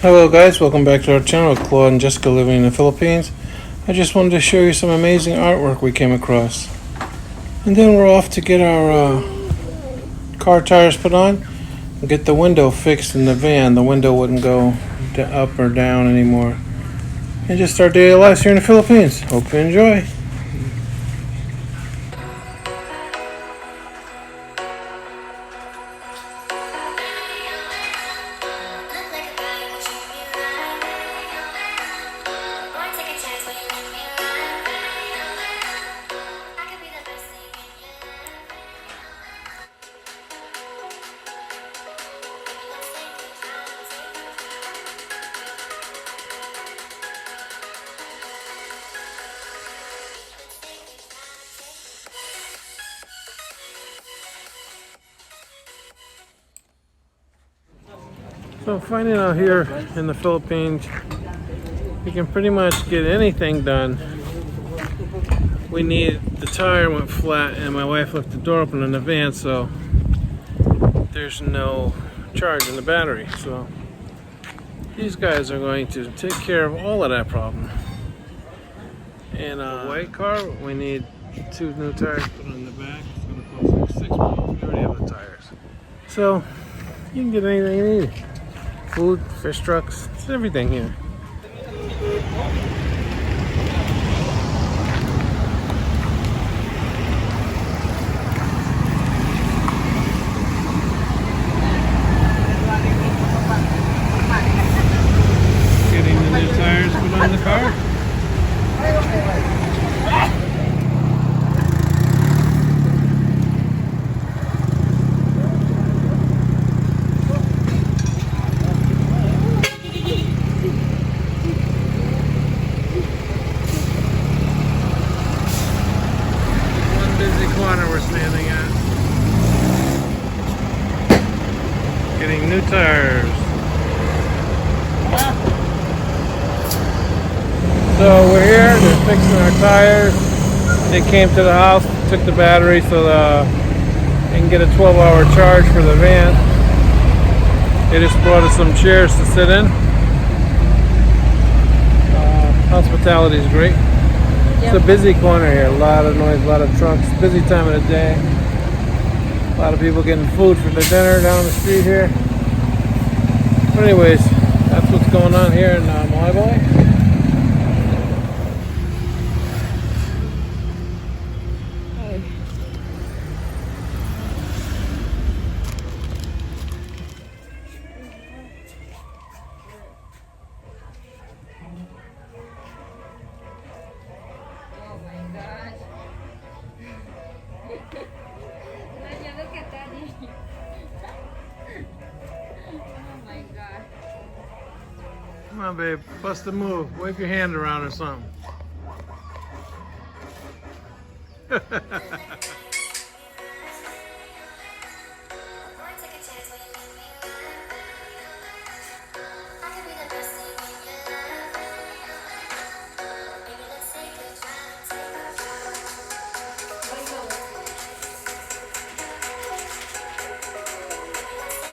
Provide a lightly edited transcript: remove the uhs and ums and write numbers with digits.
Hello guys, welcome back to our channel. Claude and Jessica living in the Philippines. I just wanted to show you some amazing artwork we came across. And then we're off to get our car tires put on and get the window fixed in the van. The window wouldn't go up or down anymore. And just start daily lives here in the Philippines. Hope you enjoy. So finding out here in the Philippines, you can pretty much get anything done. The tire went flat and my wife left the door open in the van, so there's no charge in the battery. So these guys are going to take care of all of that problem. In a white car, we need 2 new tires put on the back. It's going to cost like $6. We already have the tires. So you can get anything you need. Food, fish trucks, it's everything here. Getting the new tires put on the car. Corner we're standing at. Getting new tires. So we're here, they're fixing our tires. They came to the house, took the battery so they can get a 12-hour charge for the van. They just brought us some chairs to sit in. Hospitality is great. It's a busy corner here, a lot of noise, a lot of trucks, busy time of the day. A lot of people getting food for their dinner down the street here. But anyways, that's what's going on here in Malibay. Look at Daddy. Oh my God. Come on, babe, bust a move. Wave your hand around or something.